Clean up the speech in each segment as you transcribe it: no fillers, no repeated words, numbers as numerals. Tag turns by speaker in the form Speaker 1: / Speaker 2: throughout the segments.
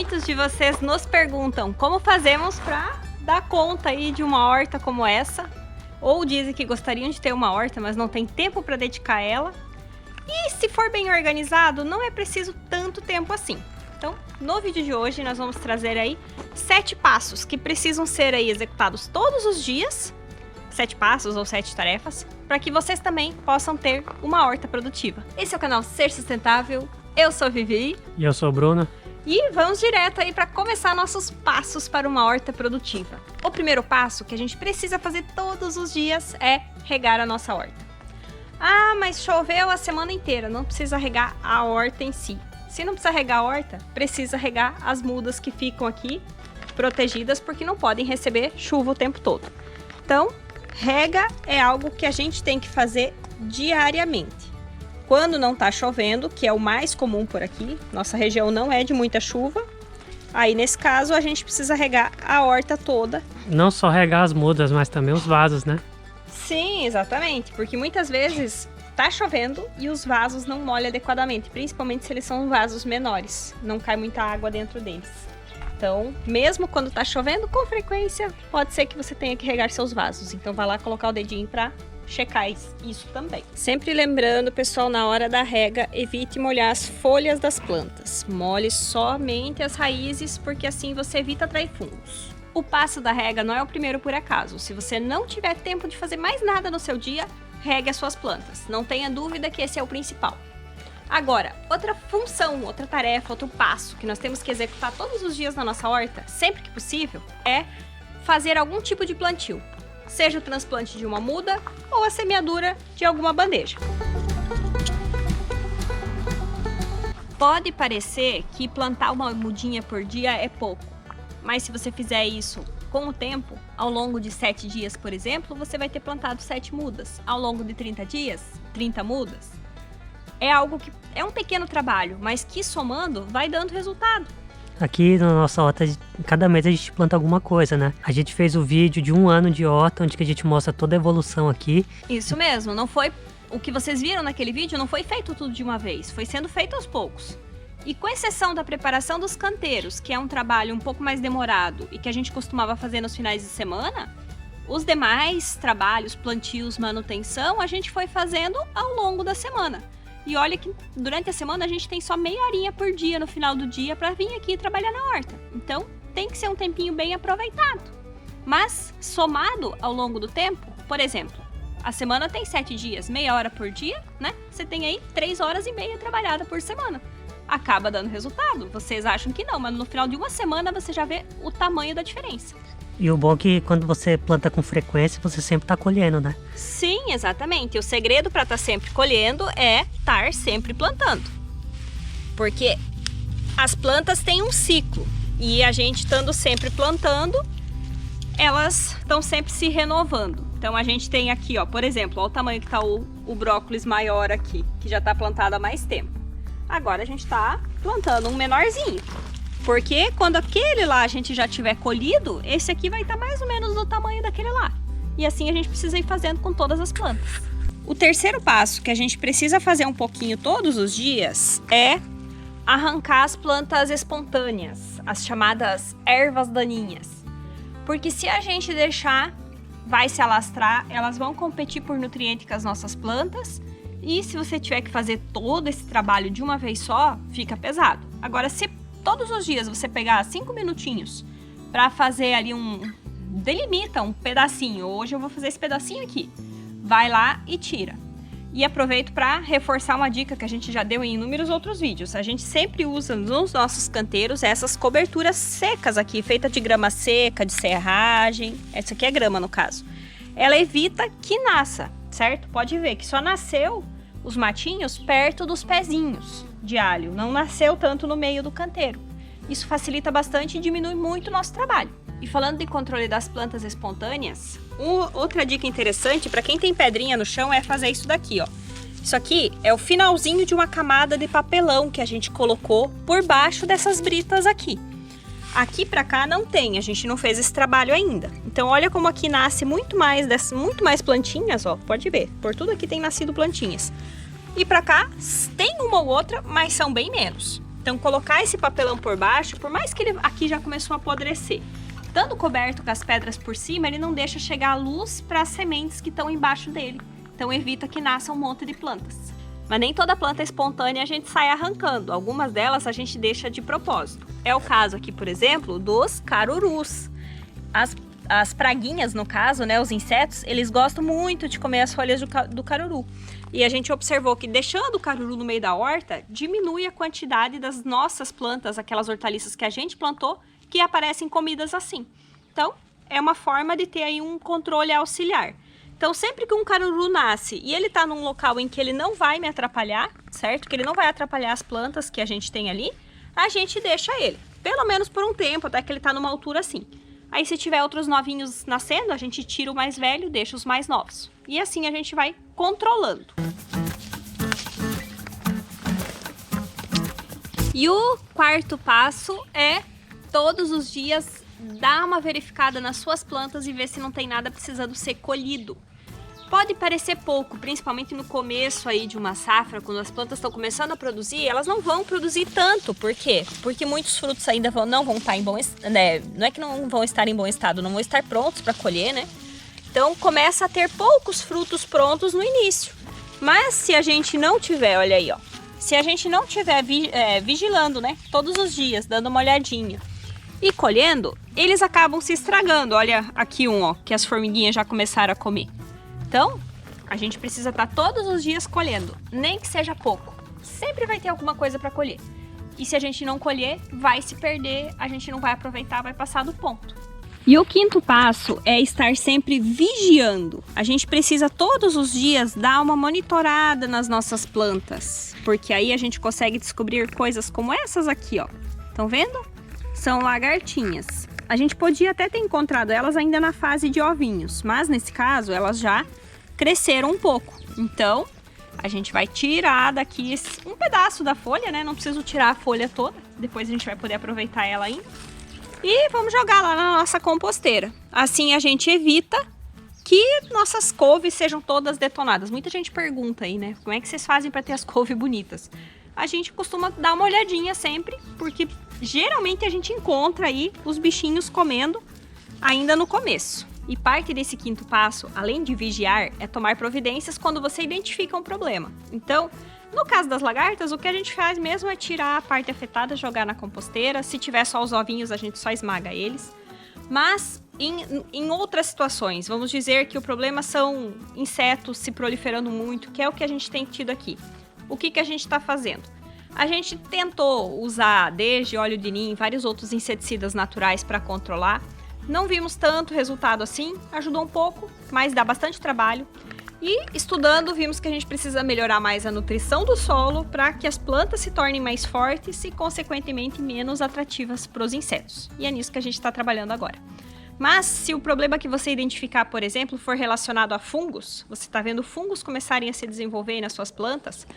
Speaker 1: Muitos de vocês nos perguntam como fazemos para dar conta aí de uma horta como essa, ou dizem que gostariam de ter uma horta, mas não tem tempo para dedicar a ela. E se for bem organizado, não é preciso tanto tempo assim. Então, no vídeo de hoje, nós vamos trazer aí 7 passos que precisam ser aí executados todos os dias, 7 passos ou 7 tarefas, para que vocês também possam ter uma horta produtiva. Esse é o canal Ser Sustentável, eu sou a Vivi.
Speaker 2: E eu sou o Bruno.
Speaker 1: E vamos direto aí para começar nossos passos para uma horta produtiva. O primeiro passo que a gente precisa fazer todos os dias é regar a nossa horta. Ah, mas choveu a semana inteira, não precisa regar a horta em si. Se não precisa regar a horta, precisa regar as mudas que ficam aqui protegidas porque não podem receber chuva o tempo todo. Então, rega é algo que a gente tem que fazer diariamente. Quando não está chovendo, que é o mais comum por aqui, nossa região não é de muita chuva, aí nesse caso a gente precisa regar a horta toda.
Speaker 2: Não só regar as mudas, mas também os vasos, né?
Speaker 1: Sim, exatamente, porque muitas vezes tá chovendo e os vasos não molham adequadamente, principalmente se eles são vasos menores, não cai muita água dentro deles. Então, mesmo quando tá chovendo, com frequência, pode ser que você tenha que regar seus vasos. Então vai lá colocar o dedinho para checar isso também. Sempre lembrando, pessoal, na hora da rega, evite molhar as folhas das plantas. Molhe somente as raízes, porque assim você evita atrair fungos. O passo da rega não é o primeiro por acaso. Se você não tiver tempo de fazer mais nada no seu dia, regue as suas plantas. Não tenha dúvida que esse é o principal. Agora, outra função, outra tarefa, outro passo que nós temos que executar todos os dias na nossa horta, sempre que possível, é fazer algum tipo de plantio. Seja o transplante de uma muda ou a semeadura de alguma bandeja. Pode parecer que plantar uma mudinha por dia é pouco, mas se você fizer isso com o tempo, ao longo de 7 dias, por exemplo, você vai ter plantado 7 mudas. Ao longo de 30 dias, 30 mudas. É algo que é um pequeno trabalho, mas que somando vai dando resultado.
Speaker 2: Aqui na nossa horta, cada mês a gente planta alguma coisa, né? A gente fez o vídeo de 1 ano de horta, onde que a gente mostra toda a evolução aqui.
Speaker 1: Isso mesmo, não foi o que vocês viram naquele vídeo, não foi feito tudo de uma vez, foi sendo feito aos poucos. E com exceção da preparação dos canteiros, que é um trabalho um pouco mais demorado e que a gente costumava fazer nos finais de semana, os demais trabalhos, plantios, manutenção, a gente foi fazendo ao longo da semana. E olha que durante a semana a gente tem só meia horinha por dia no final do dia para vir aqui trabalhar na horta. Então tem que ser um tempinho bem aproveitado. Mas somado ao longo do tempo, por exemplo, a semana tem 7 dias, meia hora por dia, né? Você tem aí 3 horas e meia trabalhada por semana. Acaba dando resultado. Vocês acham que não, mas no final de uma semana você já vê o tamanho da diferença.
Speaker 2: E o bom é que quando você planta com frequência, você sempre tá colhendo, né?
Speaker 1: Sim, exatamente. O segredo para estar sempre colhendo é estar sempre plantando. Porque as plantas têm um ciclo e a gente estando sempre plantando, elas estão sempre se renovando. Então a gente tem aqui, ó, por exemplo, olha o tamanho que está o brócolis maior aqui, que já está plantado há mais tempo. Agora a gente está plantando um menorzinho. Porque quando aquele lá a gente já tiver colhido, esse aqui vai estar mais ou menos do tamanho daquele lá. E assim a gente precisa ir fazendo com todas as plantas. O terceiro passo que a gente precisa fazer um pouquinho todos os dias é arrancar as plantas espontâneas, as chamadas ervas daninhas. Porque se a gente deixar, vai se alastrar, elas vão competir por nutriente com as nossas plantas. E se você tiver que fazer todo esse trabalho de uma vez só, fica pesado. Agora, se todos os dias você pegar 5 minutinhos para fazer ali delimita um pedacinho. Hoje eu vou fazer esse pedacinho aqui. Vai lá e tira. E aproveito para reforçar uma dica que a gente já deu em inúmeros outros vídeos. A gente sempre usa nos nossos canteiros essas coberturas secas aqui, feita de grama seca, de serragem. Essa aqui é grama no caso. Ela evita que nasça, certo? Pode ver que só nasceu os matinhos perto dos pezinhos de alho, não nasceu tanto no meio do canteiro. Isso facilita bastante e diminui muito o nosso trabalho. E falando de controle das plantas espontâneas, outra dica interessante para quem tem pedrinha no chão é fazer isso daqui, ó. Isso aqui é o finalzinho de uma camada de papelão que a gente colocou por baixo dessas britas aqui. Aqui pra cá não tem, a gente não fez esse trabalho ainda. Então olha como aqui nasce muito mais plantinhas, ó, pode ver. Por tudo aqui tem nascido plantinhas. E pra cá tem uma ou outra, mas são bem menos. Então colocar esse papelão por baixo, por mais que ele aqui já começou a apodrecer, estando coberto com as pedras por cima, ele não deixa chegar a luz para as sementes que estão embaixo dele. Então evita que nasça um monte de plantas. Mas nem toda planta espontânea a gente sai arrancando. Algumas delas a gente deixa de propósito. É o caso aqui, por exemplo, dos carurus. As praguinhas, no caso, né, os insetos, eles gostam muito de comer as folhas do caruru. E a gente observou que deixando o caruru no meio da horta, diminui a quantidade das nossas plantas, aquelas hortaliças que a gente plantou, que aparecem comidas assim. Então, é uma forma de ter aí um controle auxiliar. Então, sempre que um caruru nasce e ele está num local em que ele não vai me atrapalhar, certo? Que ele não vai atrapalhar as plantas que a gente tem ali, a gente deixa ele. Pelo menos por um tempo, até que ele está numa altura assim. Aí, se tiver outros novinhos nascendo, a gente tira o mais velho e deixa os mais novos. E assim a gente vai controlando. E o quarto passo é, todos os dias, dar uma verificada nas suas plantas e ver se não tem nada precisando ser colhido. Pode parecer pouco, principalmente no começo aí de uma safra, quando as plantas estão começando a produzir, elas não vão produzir tanto. Por quê? Porque muitos frutos ainda não vão estar em bom estado, né? Não é que não vão estar em bom estado, não vão estar prontos para colher, né? Então começa a ter poucos frutos prontos no início. Mas se a gente não tiver, olha aí, ó, se a gente não tiver vigilando, né, todos os dias, dando uma olhadinha e colhendo, eles acabam se estragando. Olha aqui um, ó, que as formiguinhas já começaram a comer. Então, a gente precisa estar todos os dias colhendo, nem que seja pouco. Sempre vai ter alguma coisa para colher. E se a gente não colher, vai se perder, a gente não vai aproveitar, vai passar do ponto. E o quinto passo é estar sempre vigiando. A gente precisa todos os dias dar uma monitorada nas nossas plantas, porque aí a gente consegue descobrir coisas como essas aqui, ó. Estão vendo? São lagartinhas. A gente podia até ter encontrado elas ainda na fase de ovinhos, mas nesse caso elas já cresceram um pouco. Então, a gente vai tirar daqui um pedaço da folha, né? Não preciso tirar a folha toda, depois a gente vai poder aproveitar ela ainda. E vamos jogar lá na nossa composteira. Assim a gente evita que nossas couves sejam todas detonadas. Muita gente pergunta aí, né? Como é que vocês fazem para ter as couves bonitas? A gente costuma dar uma olhadinha sempre, porque geralmente a gente encontra aí os bichinhos comendo ainda no começo. E parte desse quinto passo, além de vigiar, é tomar providências quando você identifica um problema. Então, no caso das lagartas, o que a gente faz mesmo é tirar a parte afetada, jogar na composteira. Se tiver só os ovinhos, a gente só esmaga eles. Mas em outras situações, vamos dizer que o problema são insetos se proliferando muito, que é o que a gente tem tido aqui. O que a gente está fazendo? A gente tentou usar desde óleo de ninho e vários outros inseticidas naturais para controlar. Não vimos tanto resultado assim, ajudou um pouco, mas dá bastante trabalho. E estudando, vimos que a gente precisa melhorar mais a nutrição do solo para que as plantas se tornem mais fortes e, consequentemente, menos atrativas para os insetos. E é nisso que a gente está trabalhando agora. Mas se o problema que você identificar, por exemplo, for relacionado a fungos, você está vendo fungos começarem a se desenvolver nas suas plantas,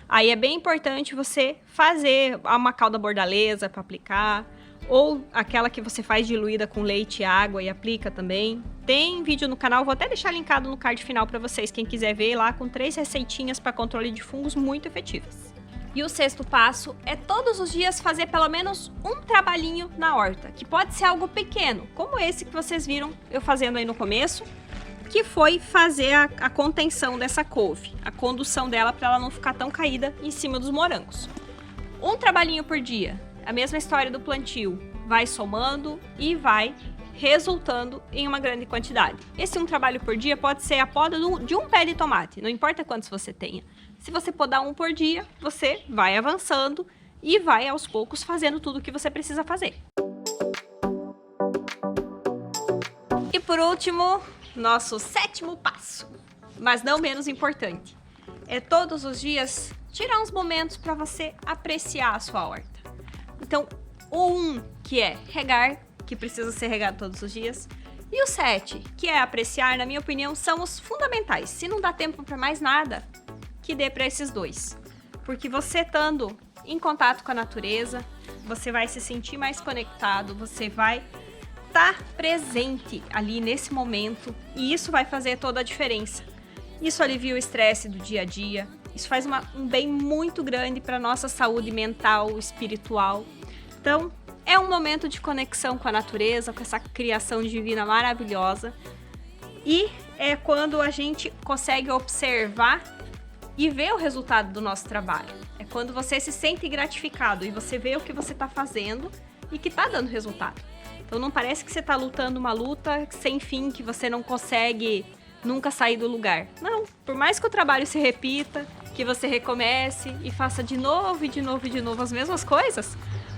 Speaker 1: aí é bem importante você fazer uma calda bordaleza para aplicar, ou aquela que você faz diluída com leite e água e aplica também. Tem vídeo no canal, vou até deixar linkado no card final para vocês, quem quiser ver lá, com 3 receitinhas para controle de fungos muito efetivas. E o sexto passo é todos os dias fazer pelo menos um trabalhinho na horta, que pode ser algo pequeno, como esse que vocês viram eu fazendo aí no começo, que foi fazer a contenção dessa couve, a condução dela para ela não ficar tão caída em cima dos morangos. Um trabalhinho por dia, a mesma história do plantio, vai somando e vai resultando em uma grande quantidade. Esse um trabalho por dia pode ser a poda de um pé de tomate, não importa quantos você tenha. Se você podar um por dia, você vai avançando e vai aos poucos fazendo tudo o que você precisa fazer. E por último, nosso sétimo passo, mas não menos importante, é todos os dias tirar uns momentos para você apreciar a sua horta. Então, o 1, que é regar, que precisa ser regado todos os dias, e o 7, que é apreciar, na minha opinião, são os fundamentais. Se não dá tempo para mais nada, que dê para esses 2. Porque você estando em contato com a natureza, você vai se sentir mais conectado, você vai estar presente ali nesse momento, e isso vai fazer toda a diferença. Isso alivia o estresse do dia a dia, Isso faz um bem muito grande para nossa saúde mental, espiritual. Então, é um momento de conexão com a natureza, com essa criação divina maravilhosa. E é quando a gente consegue observar e ver o resultado do nosso trabalho. É quando você se sente gratificado e você vê o que você está fazendo e que está dando resultado. Então não parece que você está lutando uma luta sem fim, que você não consegue nunca sair do lugar. Não, por mais que o trabalho se repita, que você recomece e faça de novo e de novo e de novo as mesmas coisas,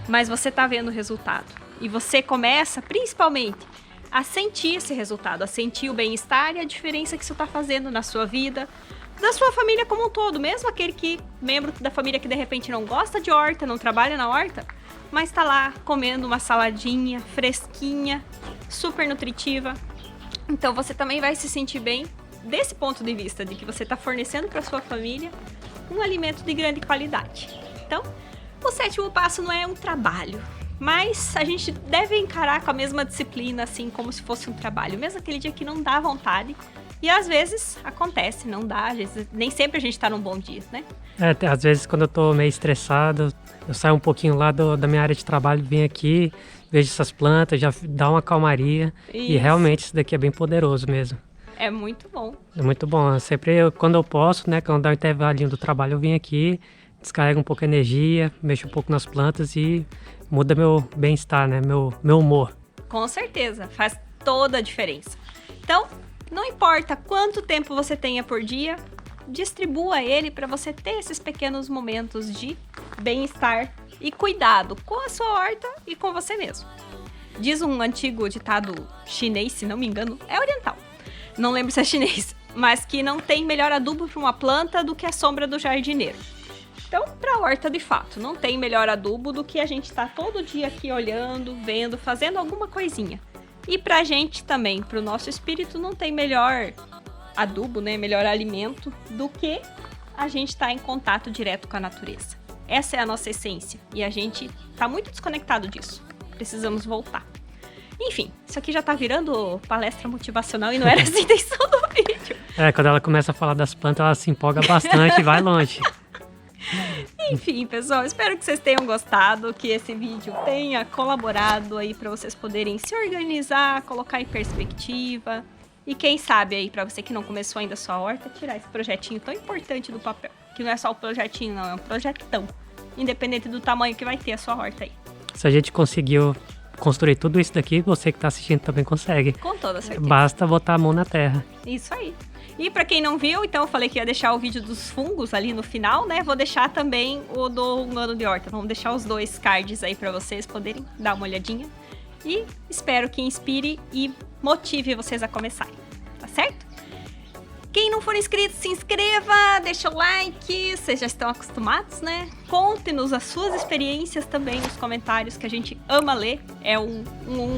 Speaker 1: mas você está vendo o resultado. E você começa, principalmente, a sentir esse resultado, a sentir o bem-estar e a diferença que isso está fazendo na sua vida, da sua família como um todo, mesmo aquele membro da família que de repente não gosta de horta, não trabalha na horta, mas está lá comendo uma saladinha fresquinha, super nutritiva. Então você também vai se sentir bem desse ponto de vista, de que você está fornecendo para sua família um alimento de grande qualidade. Então, o 7º passo não é um trabalho, mas a gente deve encarar com a mesma disciplina, assim, como se fosse um trabalho, mesmo aquele dia que não dá vontade. E às vezes acontece, não dá, às vezes, nem sempre a gente tá num bom dia, né?
Speaker 2: Às vezes quando eu tô meio estressado, eu saio um pouquinho lá da minha área de trabalho, venho aqui, vejo essas plantas, já dá uma calmaria. Isso. E realmente isso daqui é bem poderoso mesmo.
Speaker 1: É muito bom.
Speaker 2: É muito bom. Quando eu posso, né, quando dá um intervalinho do trabalho, eu venho aqui, descarrego um pouco a energia, mexo um pouco nas plantas e muda meu bem-estar, né, meu humor.
Speaker 1: Com certeza, faz toda a diferença. Então, não importa quanto tempo você tenha por dia, distribua ele para você ter esses pequenos momentos de bem-estar e cuidado com a sua horta e com você mesmo. Diz um antigo ditado chinês, se não me engano, é oriental, não lembro se é chinês, mas que não tem melhor adubo para uma planta do que a sombra do jardineiro. Então, para a horta, de fato, não tem melhor adubo do que a gente estar todo dia aqui olhando, vendo, fazendo alguma coisinha. E pra gente também, pro nosso espírito, não tem melhor adubo, né, melhor alimento do que a gente estar em contato direto com a natureza. Essa é a nossa essência e a gente tá muito desconectado disso. Precisamos voltar. Enfim, isso aqui já tá virando palestra motivacional e não era essa a intenção do vídeo.
Speaker 2: Quando ela começa a falar das plantas, ela se empolga bastante e vai longe.
Speaker 1: Enfim, pessoal, espero que vocês tenham gostado, que esse vídeo tenha colaborado aí para vocês poderem se organizar, colocar em perspectiva e quem sabe aí, para você que não começou ainda a sua horta, tirar esse projetinho tão importante do papel, que não é só um projetinho não, é um projetão, independente do tamanho que vai ter a sua horta aí.
Speaker 2: Se a gente conseguiu construir tudo isso daqui, você que está assistindo também consegue.
Speaker 1: Com toda certeza.
Speaker 2: Basta botar a mão na terra.
Speaker 1: Isso aí. E para quem não viu, então eu falei que ia deixar o vídeo dos fungos ali no final, né? Vou deixar também o do 1 ano de horta. Vamos deixar os dois cards aí para vocês poderem dar uma olhadinha. E espero que inspire e motive vocês a começarem, tá certo? Quem não for inscrito, se inscreva, deixa o like, vocês já estão acostumados, né? Conte-nos as suas experiências também nos comentários, que a gente ama ler. É um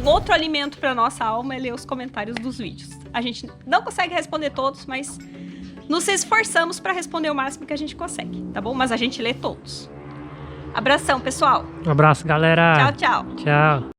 Speaker 1: outro alimento para nossa alma, é ler os comentários dos vídeos. A gente não consegue responder todos, mas nos esforçamos para responder o máximo que a gente consegue, tá bom? Mas a gente lê todos. Abração, pessoal.
Speaker 2: Um abraço, galera.
Speaker 1: Tchau, tchau.
Speaker 2: Tchau.